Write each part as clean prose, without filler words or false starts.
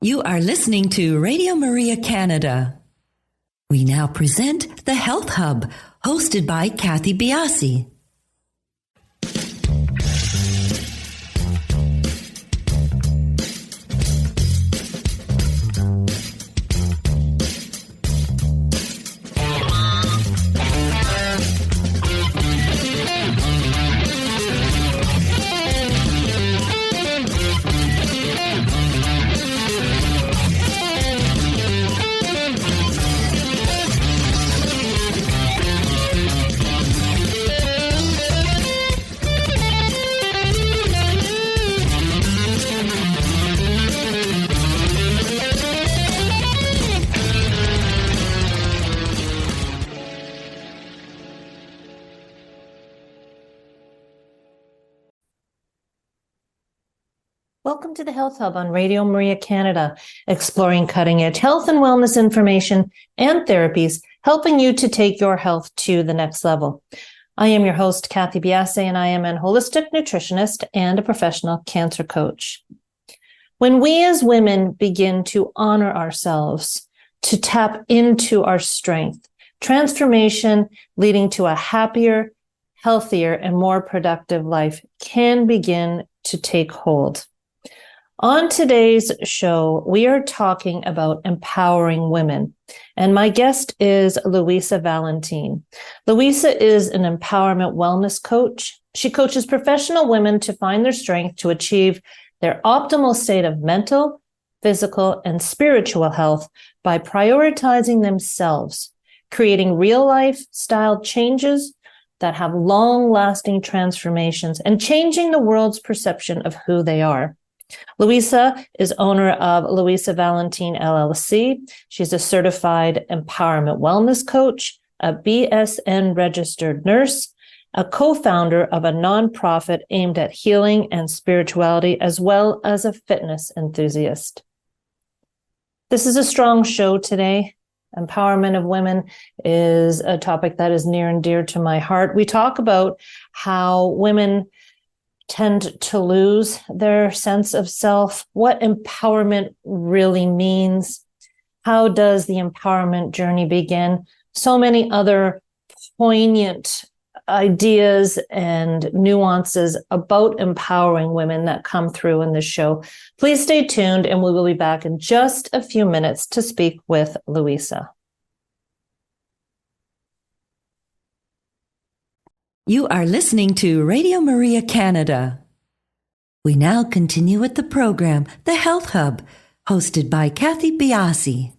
You are listening to Radio Maria Canada. We now present the Health Hub, hosted by Kathy Biasi. Welcome to the Health Hub on Radio Maria Canada, exploring cutting-edge health and wellness information and therapies, helping you to take your health to the next level. I am your host, Kathy Biasi, and I am an holistic nutritionist and a professional cancer coach. When we as women begin to honor ourselves, to tap into our strength, transformation leading to a happier, healthier, and more productive life can begin to take hold. On today's show, we are talking about empowering women, and my guest is Louisa Valentin. Louisa is an empowerment wellness coach. She coaches professional women to find their strength to achieve their optimal state of mental, physical, and spiritual health by prioritizing themselves, creating real lifestyle changes that have long-lasting transformations, and changing the world's perception of who they are. Louisa is owner of Louisa Valentin LLC. She's a certified empowerment wellness coach, a BSN Registered Nurse, a co-founder of a nonprofit aimed at healing and spirituality, as well as a fitness enthusiast. This is a strong show today. Empowerment of women is a topic that is near and dear to my heart. We talk about how women tend to lose their sense of self, what empowerment really means, how does the empowerment journey begin, so many other poignant ideas and nuances about empowering women that come through in this show. Please stay tuned, and we will be back in just a few minutes to speak with Louisa. You are listening to Radio Maria Canada. We now continue with the program, The Health Hub, hosted by Kathy Biasi.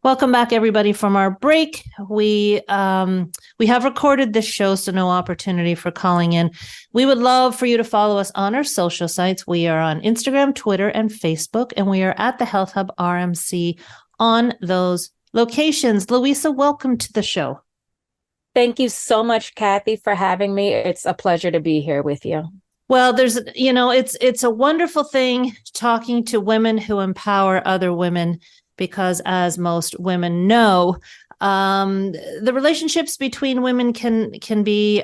Welcome back, everybody, from our break. We have recorded this show, so no opportunity for calling in. We would love for you to follow us on our social sites. We are on Instagram, Twitter, and Facebook, and we are at the Health Hub RMC on those locations. Louisa, welcome to the show. Thank you so much, Kathy, for having me. It's a pleasure to be here with you. Well, it's a wonderful thing talking to women who empower other women, because as most women know, the relationships between women can be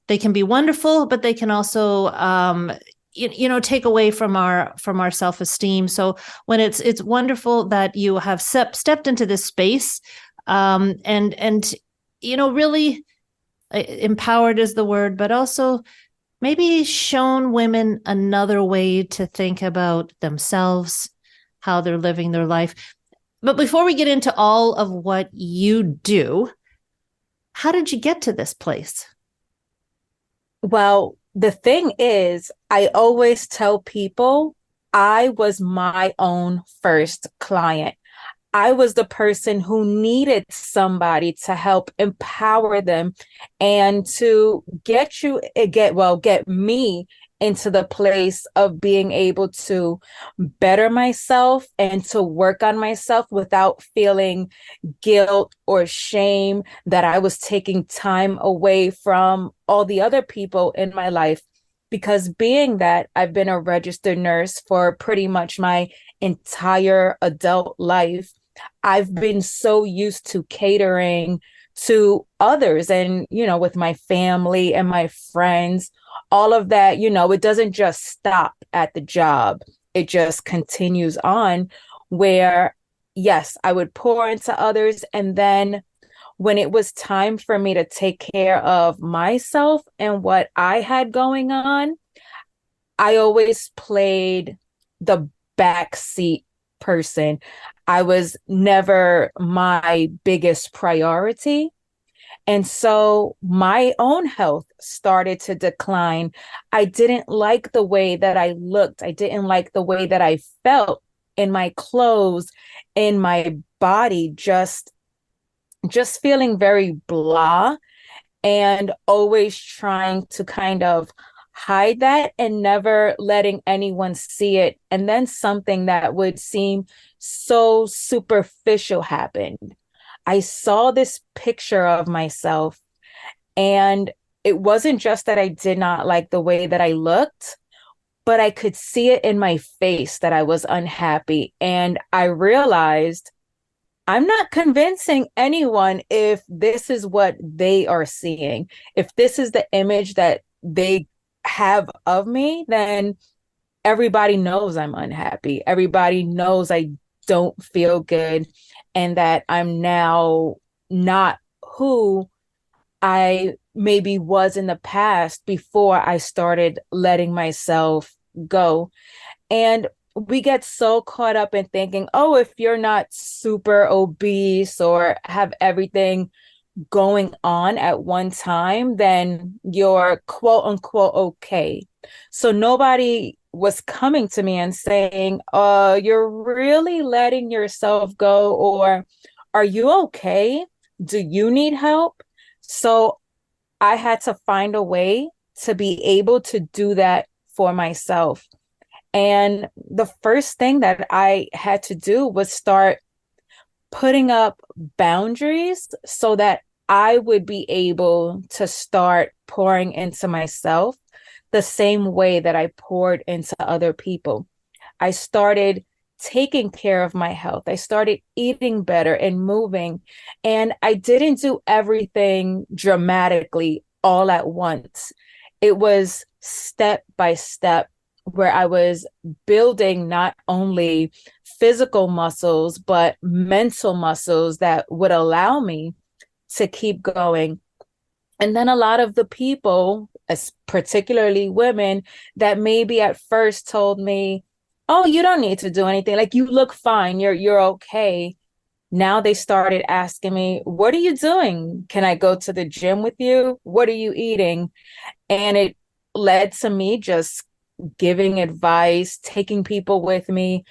they can be wonderful, but they can also take away from our self-esteem. So when it's wonderful that you have stepped into this space, and really empowered is the word, but also maybe shown women another way to think about themselves, how they're living their life. But before we get into all of what you do, how did you get to this place? Well, the thing is, I always tell people I was my own first client. I was the person who needed somebody to help empower them and to get me into the place of being able to better myself and to work on myself without feeling guilt or shame that I was taking time away from all the other people in my life. Because being that I've been a registered nurse for pretty much my entire adult life, I've been so used to catering to others and, with my family and my friends, all of that, it doesn't just stop at the job. It just continues on where, yes, I would pour into others. And then when it was time for me to take care of myself and what I had going on, I always played the backseat person. I was never my biggest priority. And so my own health started to decline. I didn't like the way that I looked. I didn't like the way that I felt in my clothes, in my body, just feeling very blah and always trying to kind of hide that and never letting anyone see it. And then something that would seem so superficial happened. I saw this picture of myself, and it wasn't just that I did not like the way that I looked, but I could see it in my face that I was unhappy. And I realized I'm not convincing anyone if this is what they are seeing. If this is the image that they have of me, then everybody knows I'm unhappy. Everybody knows I don't feel good and that I'm now not who I maybe was in the past before I started letting myself go. And we get so caught up in thinking, oh, if you're not super obese or have everything going on at one time, then you're quote unquote okay. So nobody was coming to me and saying, you're really letting yourself go, or are you okay? Do you need help? So I had to find a way to be able to do that for myself. And the first thing that I had to do was start putting up boundaries so that I would be able to start pouring into myself the same way that I poured into other people. I started taking care of my health. I started eating better and moving. And I didn't do everything dramatically all at once. It was step by step, where I was building not only physical muscles, but mental muscles that would allow me to keep going. And then a lot of the people, particularly women, that maybe at first told me, oh, you don't need to do anything. Like, you look fine. You're okay. Now they started asking me, what are you doing? Can I go to the gym with you? What are you eating? And it led to me just giving advice, taking people with me,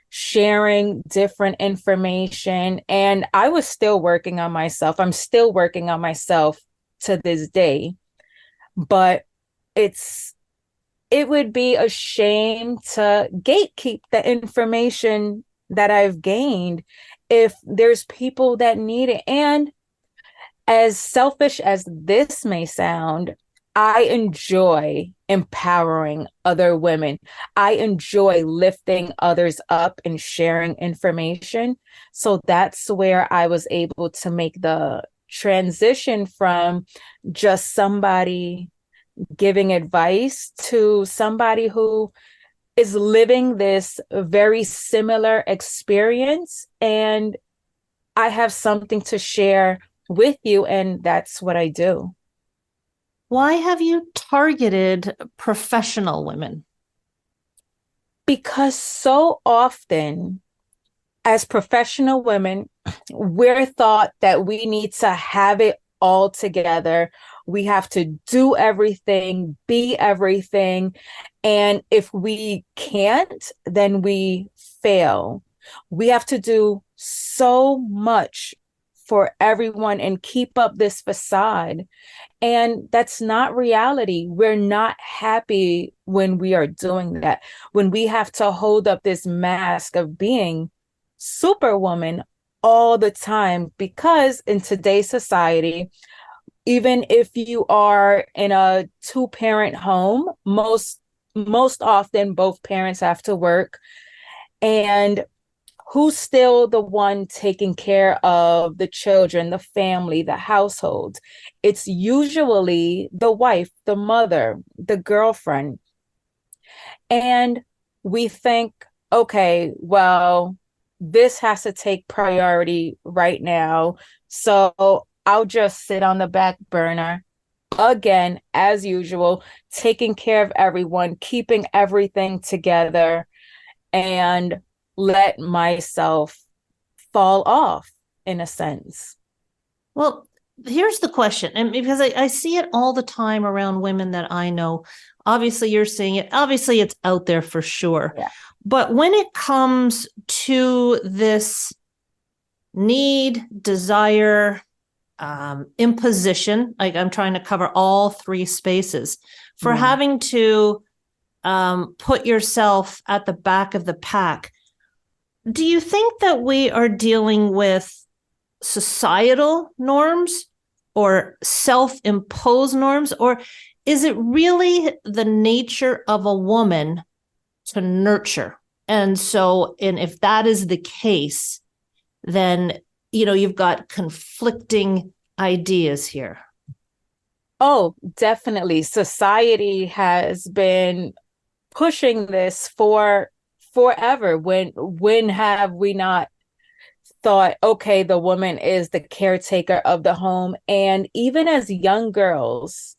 sharing different information. And I was still working on myself. I'm still working on myself to this day. But it would be a shame to gatekeep the information that I've gained if there's people that need it. And as selfish as this may sound, I enjoy empowering other women. I enjoy lifting others up and sharing information. So that's where I was able to make the transition from just somebody giving advice to somebody who is living this very similar experience. And I have something to share with you, and that's what I do. Why have you targeted professional women? Because so often, as professional women, we're taught that we need to have it all together. We have to do everything, be everything. And if we can't, then we fail. We have to do so much for everyone and keep up this facade. And that's not reality. We're not happy when we are doing that, when we have to hold up this mask of being Superwoman all the time, because in today's society, even if you are in a two-parent home, most often both parents have to work. And Who's still the one taking care of the children, the family, the household? It's usually the wife, the mother, the girlfriend. And we think, okay, well, this has to take priority right now. So I'll just sit on the back burner again, as usual, taking care of everyone, keeping everything together, and let myself fall off in a sense. Well, here's the question, and because I see it all the time around women that I know. Obviously, you're seeing it. Obviously, it's out there for sure. Yeah. But when it comes to this need, desire, imposition, like I'm trying to cover all three spaces, for having to put yourself at the back of the pack, do you think that we are dealing with societal norms or self-imposed norms, or is it really the nature of a woman to nurture? And if that is the case, then, you've got conflicting ideas here. Oh, definitely. Society has been pushing this for forever. When have we not thought, okay, the woman is the caretaker of the home? And even as young girls,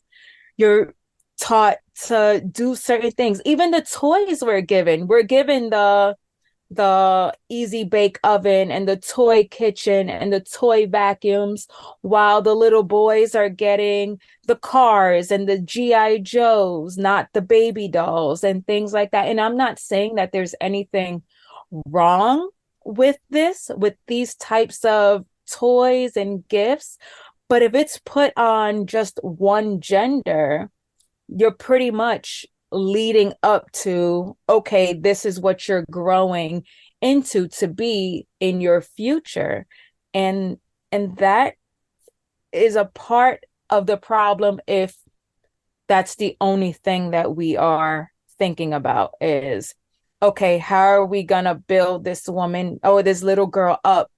you're taught to do certain things. Even the toys we're given the easy bake oven and the toy kitchen and the toy vacuums, while the little boys are getting the cars and the GI Joes, not the baby dolls and things like that. And I'm not saying that there's anything wrong with these types of toys and gifts, but if it's put on just one gender, you're pretty much leading up to, okay, this is what you're growing into to be in your future. And that is a part of the problem if that's the only thing that we are thinking about is, okay, how are we gonna build this woman or this little girl up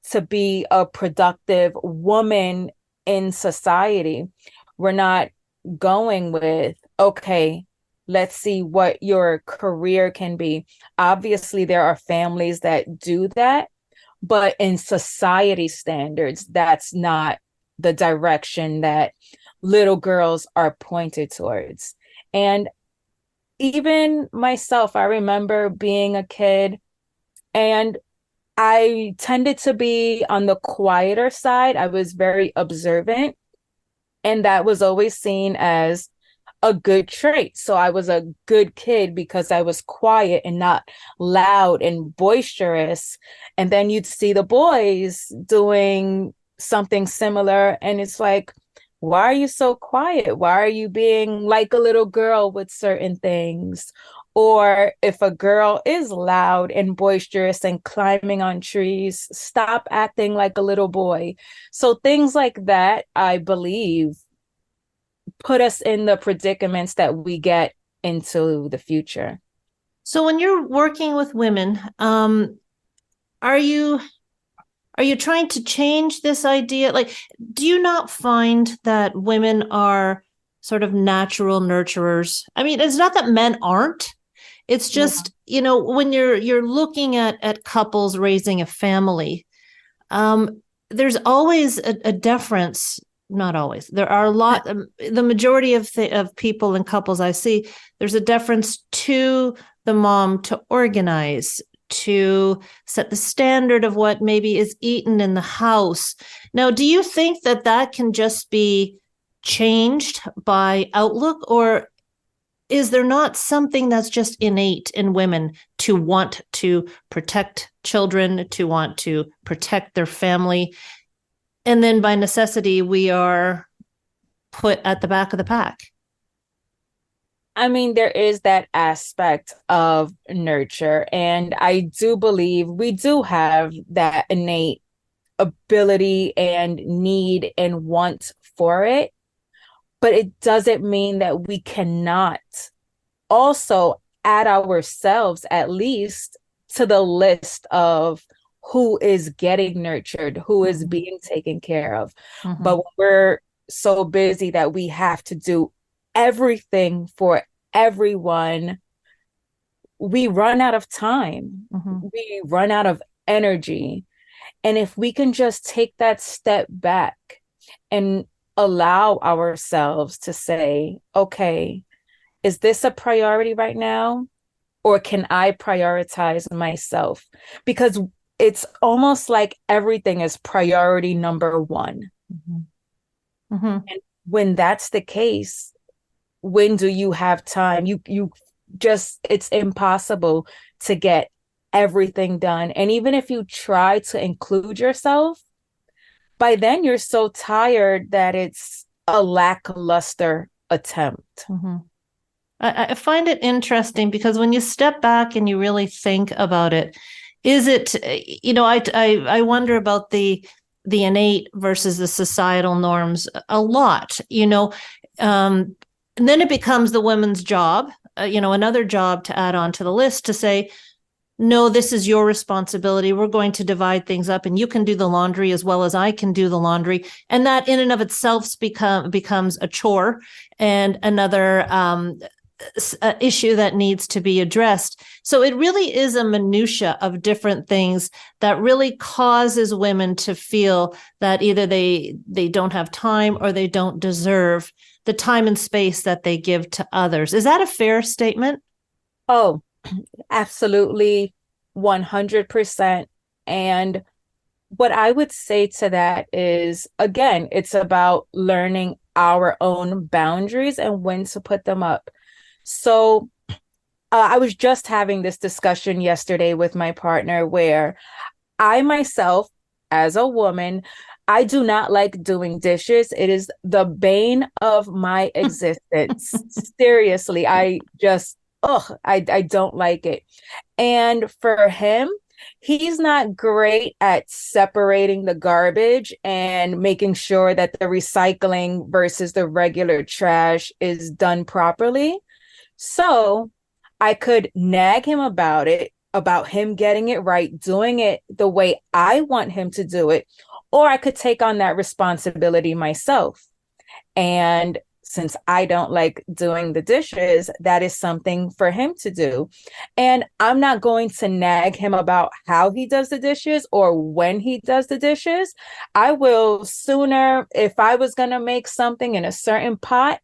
to be a productive woman in society? We're not going with, okay, let's see what your career can be. Obviously, there are families that do that, but in society standards, that's not the direction that little girls are pointed towards. And even myself, I remember being a kid and I tended to be on the quieter side. I was very observant, and that was always seen as a good trait. So I was a good kid because I was quiet and not loud and boisterous. And then you'd see the boys doing something similar, and it's like, why are you so quiet? Why are you being like a little girl with certain things? Or if a girl is loud and boisterous and climbing on trees, stop acting like a little boy. So things like that, I believe, put us in the predicaments that we get into the future. So when you're working with women, are you trying to change this idea? Like, do you not find that women are sort of natural nurturers? I mean, it's not that men aren't. It's just, when you're looking at couples raising a family, there's always a difference. Not always. There are a lot. The majority of people and couples I see, there's a deference to the mom to organize, to set the standard of what maybe is eaten in the house. Now, do you think that can just be changed by outlook, or is there not something that's just innate in women to want to protect children, to want to protect their family? And then by necessity, we are put at the back of the pack. I mean, there is that aspect of nurture, and I do believe we do have that innate ability and need and want for it, but it doesn't mean that we cannot also add ourselves at least to the list of who is getting nurtured, who is being taken care of. But when we're so busy that we have to do everything for everyone, we run out of time. We run out of energy. And if we can just take that step back and allow ourselves to say, okay, is this a priority right now? Or can I prioritize myself? Because it's almost like everything is priority number one. And when that's the case, when do you have time? You just, it's impossible to get everything done. And even if you try to include yourself, by then you're so tired that it's a lackluster attempt. I find it interesting because when you step back and you really think about it, is it, I wonder about the innate versus the societal norms a lot, and then it becomes the woman's job, another job to add on to the list to say, no, this is your responsibility. We're going to divide things up and you can do the laundry as well as I can do the laundry. And that in and of itself becomes a chore and another issue that needs to be addressed. So it really is a minutia of different things that really causes women to feel that either they don't have time or they don't deserve the time and space that they give to others. Is that a fair statement? Oh, absolutely, 100%. And what I would say to that is, again, it's about learning our own boundaries and when to put them up. So I was just having this discussion yesterday with my partner where I myself, as a woman, I do not like doing dishes. It is the bane of my existence. Seriously, I don't like it. And for him, he's not great at separating the garbage and making sure that the recycling versus the regular trash is done properly. So I could nag him about it, about him getting it right, doing it the way I want him to do it, or I could take on that responsibility myself. And since I don't like doing the dishes, that is something for him to do. And I'm not going to nag him about how he does the dishes or when he does the dishes. I will sooner, if I was going to make something in a certain pot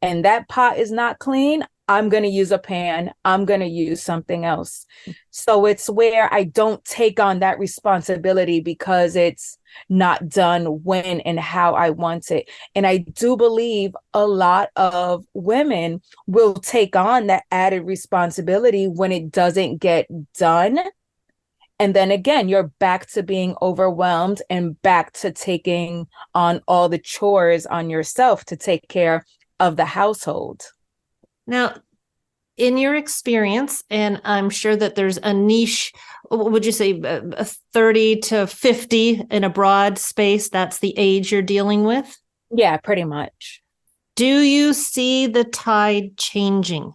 and that pot is not clean, I'm going to use a pan. I'm going to use something else. So it's where I don't take on that responsibility because it's not done when and how I want it. And I do believe a lot of women will take on that added responsibility when it doesn't get done. And then again, you're back to being overwhelmed and back to taking on all the chores on yourself to take care of the household. Now, in your experience, and I'm sure that there's a niche, would you say 30 to 50 in a broad space? That's the age you're dealing with? Yeah, pretty much. Do you see the tide changing?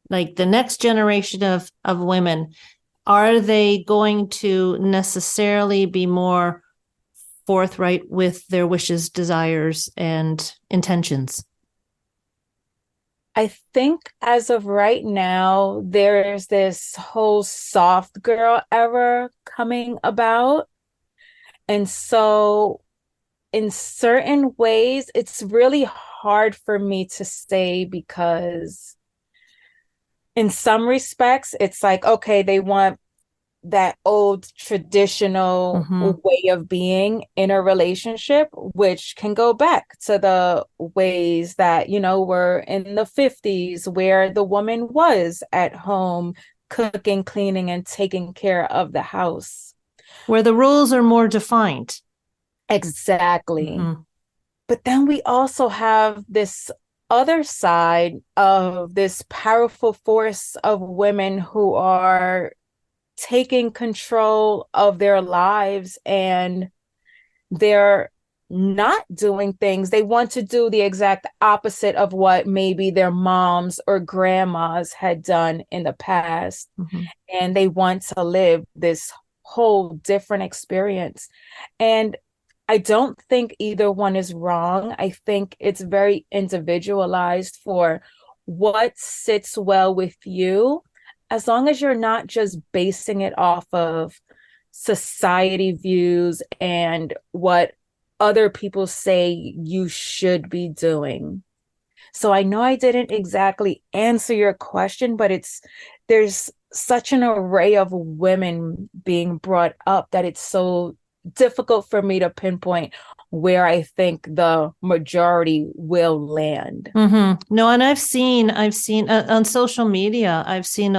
Like the next generation of women, are they going to necessarily be more forthright with their wishes, desires, and intentions? I think as of right now, there's this whole soft girl era coming about. And so in certain ways, it's really hard for me to say because in some respects, it's like, okay, they want that old traditional way of being in a relationship, which can go back to the ways that, were in the 50s where the woman was at home cooking, cleaning, and taking care of the house. Where the rules are more defined. Exactly. But then we also have this other side of this powerful force of women who are taking control of their lives, and they're not doing things. They want to do the exact opposite of what maybe their moms or grandmas had done in the past. And they want to live this whole different experience. And I don't think either one is wrong. I think it's very individualized for what sits well with you, as long as you're not just basing it off of society views and what other people say you should be doing. So I know I didn't exactly answer your question, but there's such an array of women being brought up that it's so difficult for me to pinpoint where I think the majority will land. No, and I've seen on social media, I've seen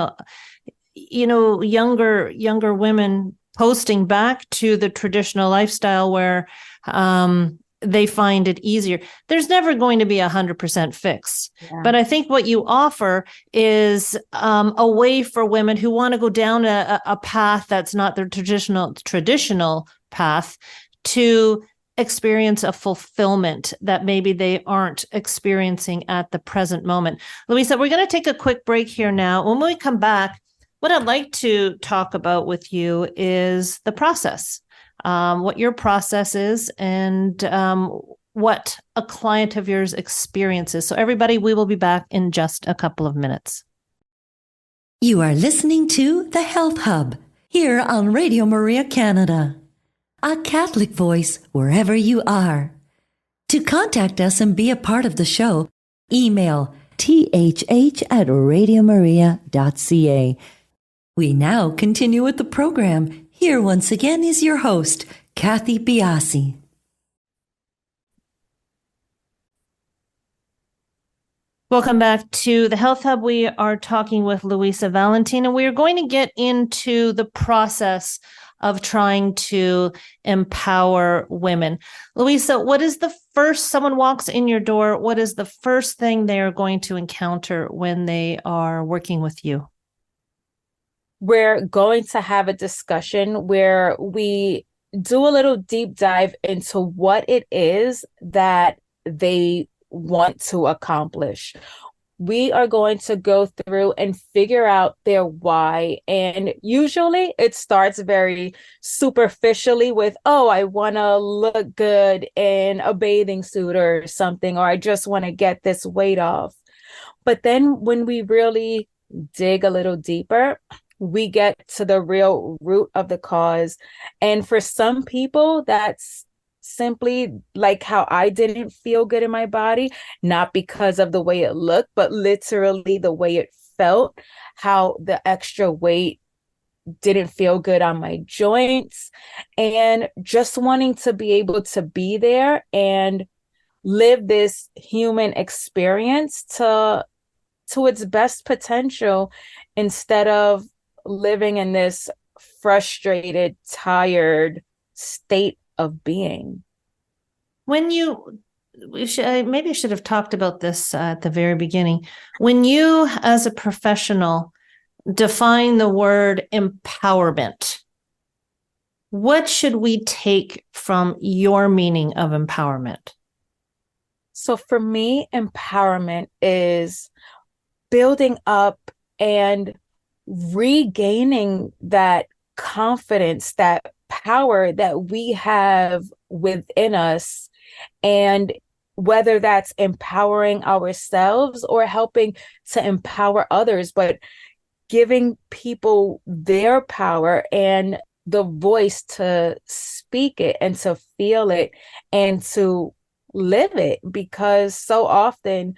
younger women posting back to the traditional lifestyle where they find it easier. There's never going to be 100% fix. Yeah. But I think what you offer is a way for women who want to go down a path that's not their traditional path to experience a fulfillment that maybe they aren't experiencing at the present moment. Louisa, we're going to take a quick break here now. When we come back, what I'd like to talk about with you is the process, what your process is, and what a client of yours experiences. So everybody, we will be back in just a couple of minutes. You are listening to The Health Hub here on Radio Maria Canada, a Catholic voice wherever you are. To contact us and be a part of the show, email thh@radiomaria.ca. We now continue with the program. Here once again is your host, Kathy Biasi. Welcome back to the Health Hub. We are talking with Louisa Valentin, and we are going to get into the process of trying to empower women. Louisa, what is the first, someone walks in your door, what is the first thing they are going to encounter when they are working with you? We're going to have a discussion where we do a little deep dive into what it is that they want to accomplish. We are going to go through and figure out their why. And usually it starts very superficially with, oh, I want to look good in a bathing suit or something, or I just want to get this weight off. But then when we really dig a little deeper, we get to the real root of the cause. And for some people, that's simply like how I didn't feel good in my body, not because of the way it looked, but literally the way it felt, how the extra weight didn't feel good on my joints, and just wanting to be able to be there and live this human experience to its best potential, instead of living in this frustrated, tired state of being. Maybe I should have talked about this at the very beginning. When you, as a professional, define the word empowerment, what should we take from your meaning of empowerment? So for me, empowerment is building up and regaining that confidence, that power that we have within us, and whether that's empowering ourselves or helping to empower others, but giving people their power and the voice to speak it and to feel it and to live it, because so often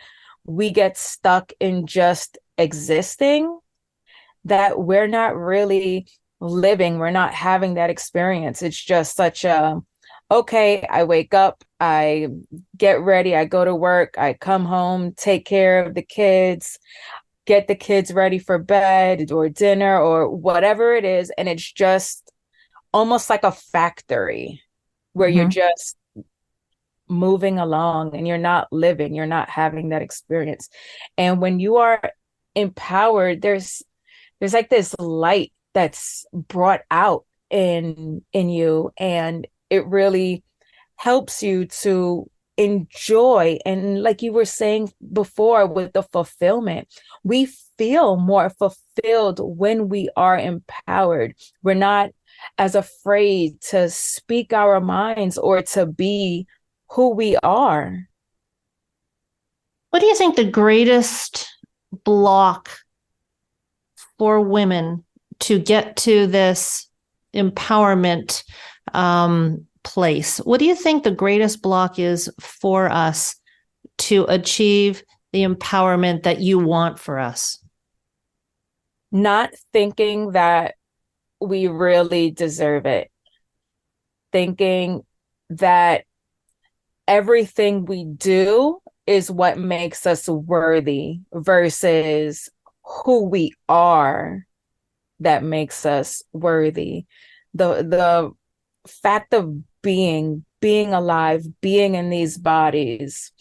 we get stuck in just existing that we're not really living. We're not having that experience. It's just such a, okay, I wake up, I get ready, I go to work, I come home, take care of the kids, get the kids ready for bed or dinner or whatever it is. And it's just almost like a factory where you're just moving along and you're not living, you're not having that experience. And when you are empowered, there's like this light that's brought out in you, and it really helps you to enjoy. And like you were saying before with the fulfillment, we feel more fulfilled when we are empowered. We're not as afraid to speak our minds or to be who we are. What do you think the greatest block for women to get to this empowerment place? What do you think the greatest block is for us to achieve the empowerment that you want for us? Not thinking that we really deserve it. Thinking that everything we do is what makes us worthy versus who we are that makes us worthy. The fact of being alive, being in these bodies,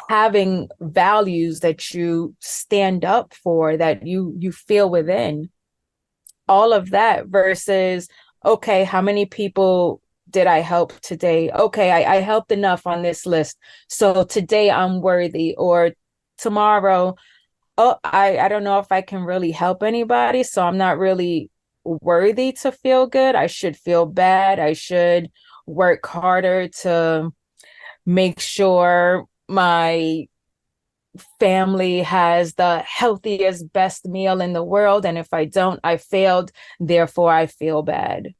having values that you stand up for, that you feel within, all of that versus, okay, how many people did I help today? Okay, I helped enough on this list, so today I'm worthy. Or tomorrow, oh, I don't know if I can really help anybody, so I'm not really worthy to feel good. I should feel bad. I should work harder to make sure my family has the healthiest, best meal in the world. And if I don't, I failed. Therefore, I feel bad.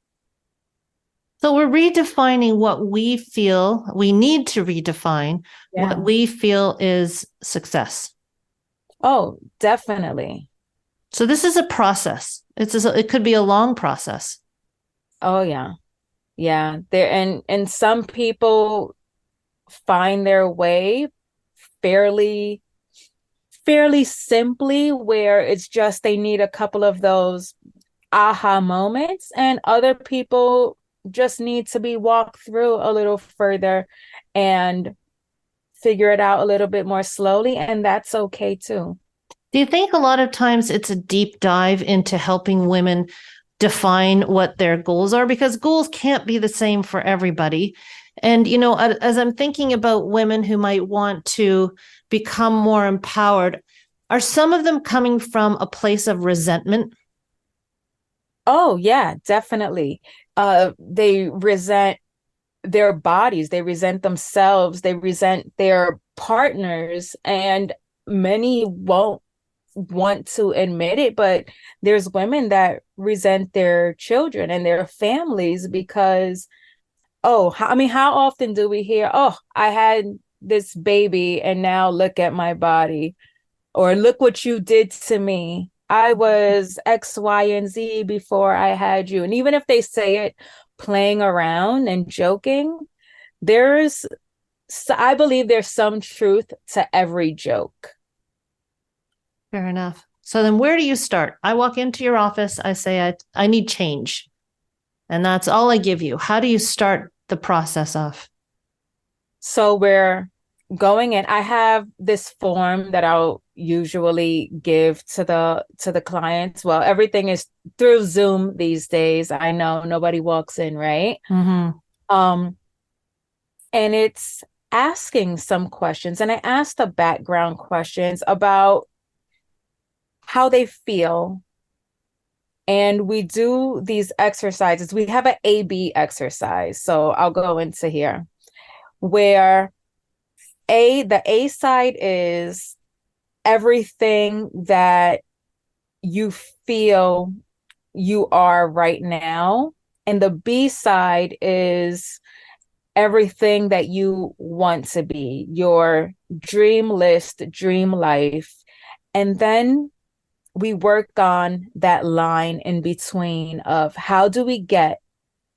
So we're redefining what we feel. We need to redefine what we feel is success. Oh, definitely. So this is a process. It could be a long process. Oh, yeah. Yeah. And some people find their way fairly simply, where it's just they need a couple of those aha moments, and other people just need to be walked through a little further and figure it out a little bit more slowly, and that's okay too. Do you think a lot of times it's a deep dive into helping women define what their goals are? Because goals can't be the same for everybody. And, you know, as I'm thinking about women who might want to become more empowered, are some of them coming from a place of resentment? Oh, yeah, definitely. They resent their bodies, they resent themselves, they resent their partners, and many won't want to admit it, but there's women that resent their children and their families because, oh, I mean, how often do we hear, oh, I had this baby and now look at my body, or look what you did to me. I was X, Y, and Z before I had you. And even if they say it playing around and joking, I believe there's some truth to every joke. Fair enough. So then where do you start? I walk into your office, I say, I need change. And that's all I give you. How do you start the process off? So we're going in. I have this form that I'll usually give to the clients. Well, everything is through Zoom these days. I know nobody walks in, right? Mm-hmm. And it's asking some questions. And I asked the background questions about how they feel. And we do these exercises. We have an A-B exercise. So I'll go into here where the A side is everything that you feel you are right now. And the B side is everything that you want to be, your dream list, dream life. And then we work on that line in between of how do we get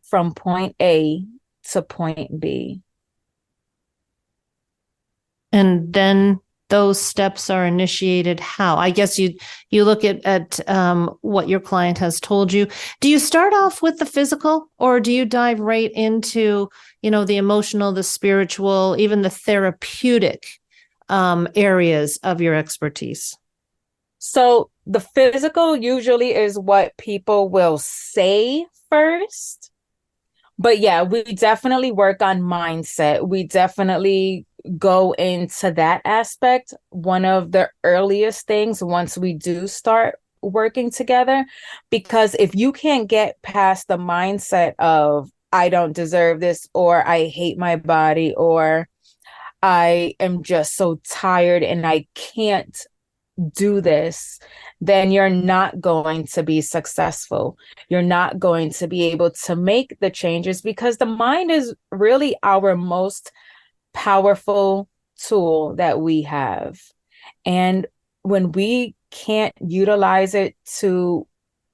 from point A to point B. And then those steps are initiated how? I guess you look at what your client has told you. Do you start off with the physical, or do you dive right into, you know, the emotional, the spiritual, even the therapeutic areas of your expertise? So the physical usually is what people will say first, But yeah, we definitely work on mindset. We definitely go into that aspect. One of the earliest things once we do start working together, because if you can't get past the mindset of, I don't deserve this, or I hate my body, or I am just so tired and I can't do this, then you're not going to be successful. You're not going to be able to make the changes, because the mind is really our most powerful tool that we have. And when we can't utilize it to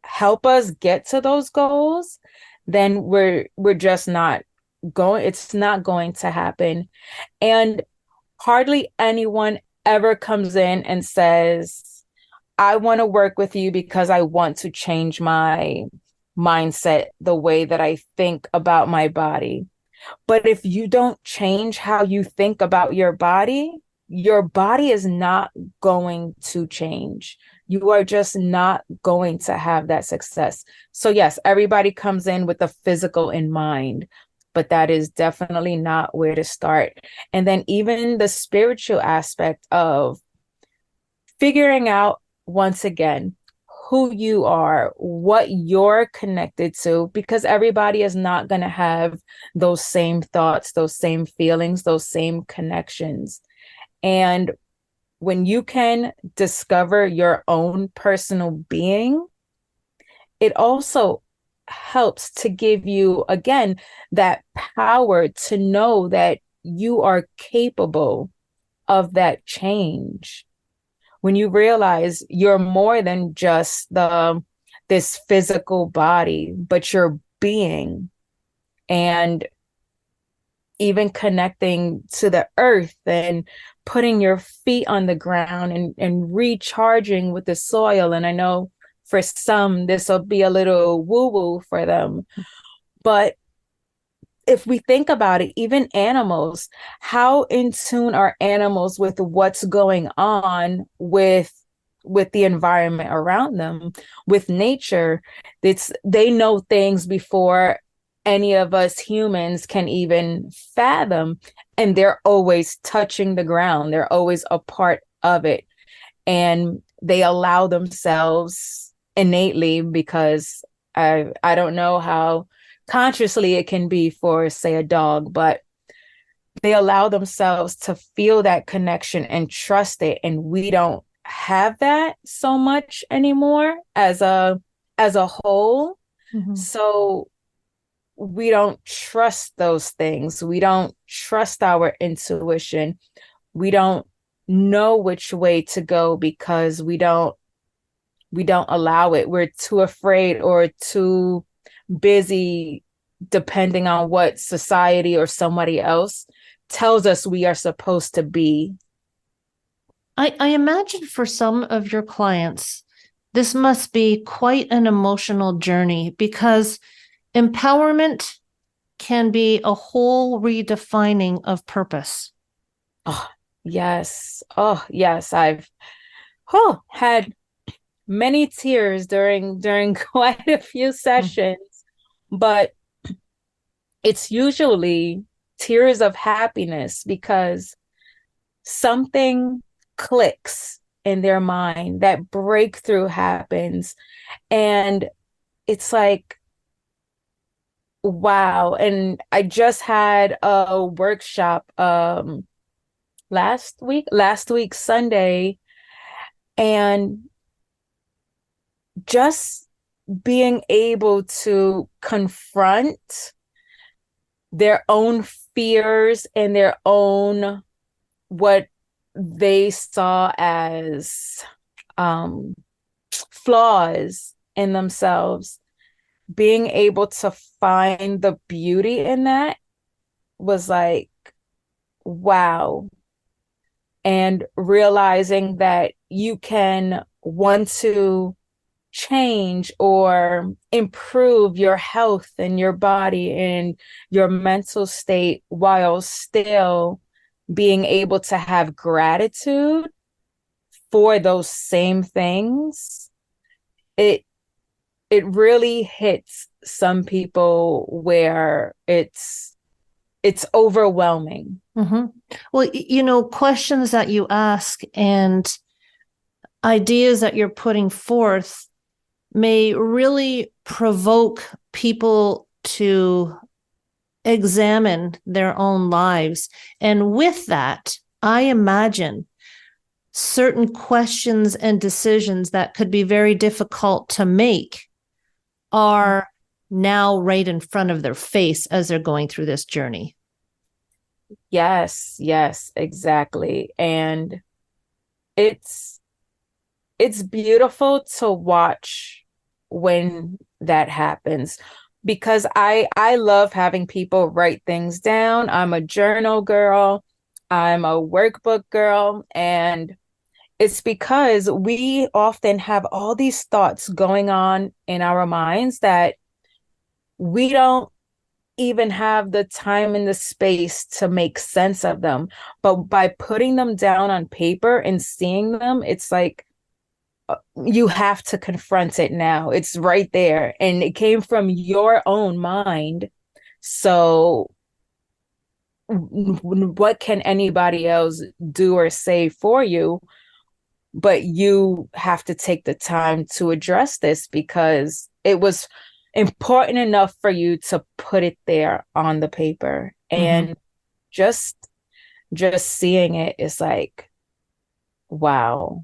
help us get to those goals, then we're just not going, it's not going to happen. And hardly anyone ever comes in and says, I want to work with you because I want to change my mindset, the way that I think about my body. But if you don't change how you think about your body is not going to change. You are just not going to have that success. So yes, everybody comes in with the physical in mind, but that is definitely not where to start. And then even the spiritual aspect of figuring out, once again, who you are, what you're connected to, because everybody is not going to have those same thoughts, those same feelings, those same connections. And when you can discover your own personal being, it also helps to give you, again, that power to know that you are capable of that change. When you realize you're more than just this physical body, but your being, and even connecting to the earth and putting your feet on the ground and recharging with the soil. And I know for some, this will be a little woo-woo for them, but if we think about it, even animals, how in tune are animals with what's going on with the environment around them, with nature? They know things before any of us humans can even fathom, and they're always touching the ground. They're always a part of it, and they allow themselves innately, because I don't know how consciously it can be for, say, a dog, but they allow themselves to feel that connection and trust it. And we don't have that so much anymore as a whole. Mhm. So we don't trust those things. We don't trust our intuition. We don't know which way to go because we don't allow it. We're too afraid or too busy depending on what society or somebody else tells us we are supposed to be. I imagine for some of your clients, this must be quite an emotional journey because empowerment can be a whole redefining of purpose. Oh, yes. Oh, yes. I've had many tears during quite a few sessions, but it's usually tears of happiness because something clicks in their mind, that breakthrough happens, and it's like, wow. And I just had a workshop last week Sunday, and just being able to confront their own fears and their own, what they saw as flaws in themselves, being able to find the beauty in that was like, wow. And realizing that you can want to change or improve your health and your body and your mental state while still being able to have gratitude for those same things, it really hits some people where it's overwhelming. Mm-hmm. Well, questions that you ask and ideas that you're putting forth may really provoke people to examine their own lives. And with that, I imagine certain questions and decisions that could be very difficult to make are now right in front of their face as they're going through this journey. Yes, exactly. And it's beautiful to watch when that happens, because I love having people write things down. I'm a journal girl. I'm a workbook girl. And it's because we often have all these thoughts going on in our minds that we don't even have the time and the space to make sense of them. But by putting them down on paper and seeing them, it's like you have to confront it now. It's right there. And it came from your own mind. So what can anybody else do or say for you? But you have to take the time to address this, because it was important enough for you to put it there on the paper. And just seeing it is like, wow.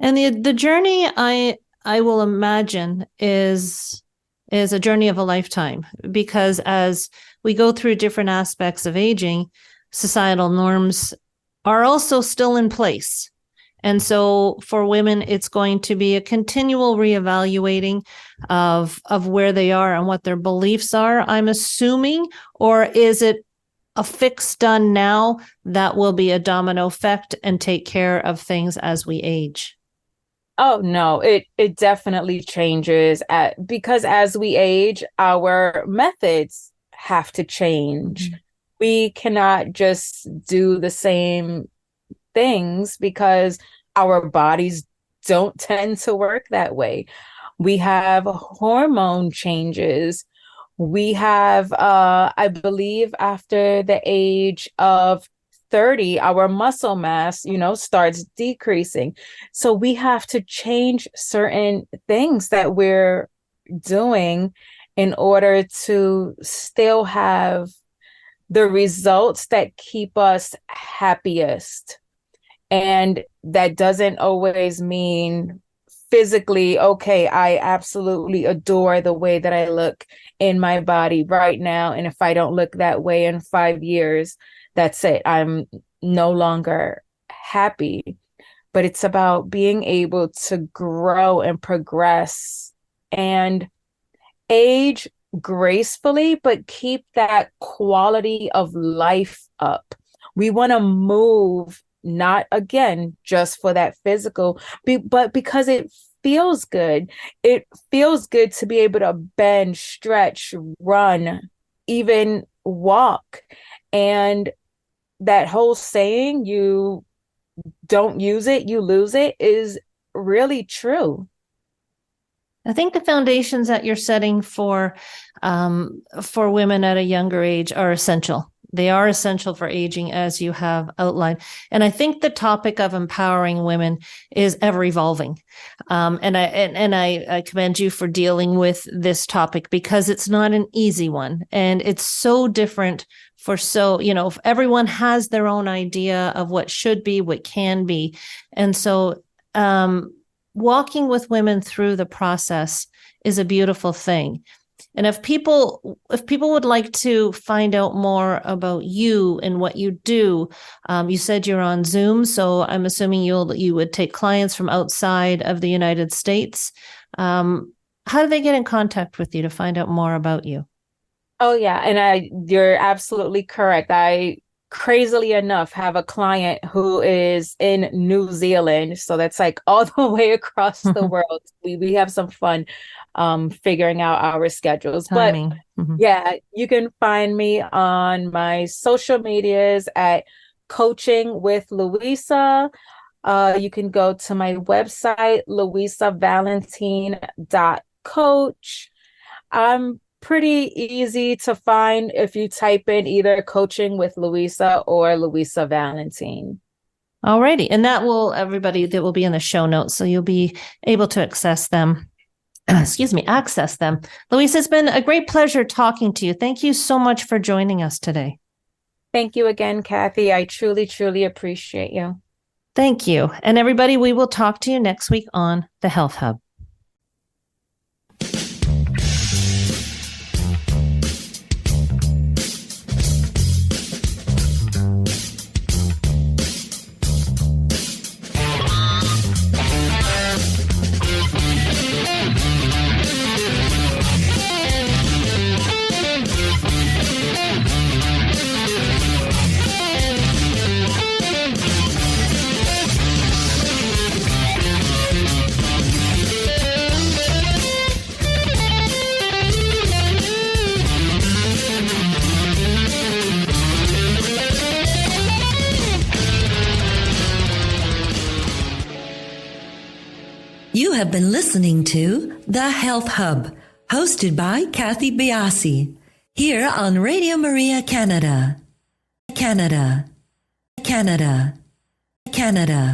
And the journey, I will imagine, is a journey of a lifetime, because as we go through different aspects of aging, societal norms are also still in place. And so for women, it's going to be a continual reevaluating of where they are and what their beliefs are, I'm assuming. Or is it a fix done now that will be a domino effect and take care of things as we age? Oh, no, it definitely changes because as we age, our methods have to change. Mm-hmm. We cannot just do the same things because our bodies don't tend to work that way. We have hormone changes. We have, I believe, after the age of 30, our muscle mass, starts decreasing. So we have to change certain things that we're doing in order to still have the results that keep us happiest. And that doesn't always mean physically, okay, I absolutely adore the way that I look in my body right now. And if I don't look that way in 5 years, that's it. I'm no longer happy. But it's about being able to grow and progress and age gracefully, but keep that quality of life up. We want to move, not again just for that physical, but because it feels good. It feels good to be able to bend, stretch, run, even walk. And that whole saying, you don't use it, you lose it, is really true. I think the foundations that you're setting for women at a younger age are essential. They are essential for aging, as you have outlined. And I think the topic of empowering women is ever evolving. And I commend you for dealing with this topic, because it's not an easy one. And it's so different if everyone has their own idea of what should be, what can be. And so walking with women through the process is a beautiful thing. And if people would like to find out more about you and what you do, you said you're on Zoom, so I'm assuming you would take clients from outside of the United States. How do they get in contact with you to find out more about you? Oh, yeah. And you're absolutely correct. I, crazily enough, have a client who is in New Zealand. So that's like all the way across the world. We have some fun figuring out our schedules. Timing. But yeah, you can find me on my social medias at Coaching with Louisa. You can go to my website, louisavalentin.coach. I'm pretty easy to find if you type in either coaching with Louisa or Louisa Valentin. Alrighty. And everybody, that will be in the show notes. So you'll be able to access them. Access them. Louisa, it's been a great pleasure talking to you. Thank you so much for joining us today. Thank you again, Kathy. I truly, truly appreciate you. Thank you. And everybody, we will talk to you next week on the Health Hub. You have been listening to The Health Hub, hosted by Kathy Biasi, here on Radio Maria Canada. Canada. Canada. Canada.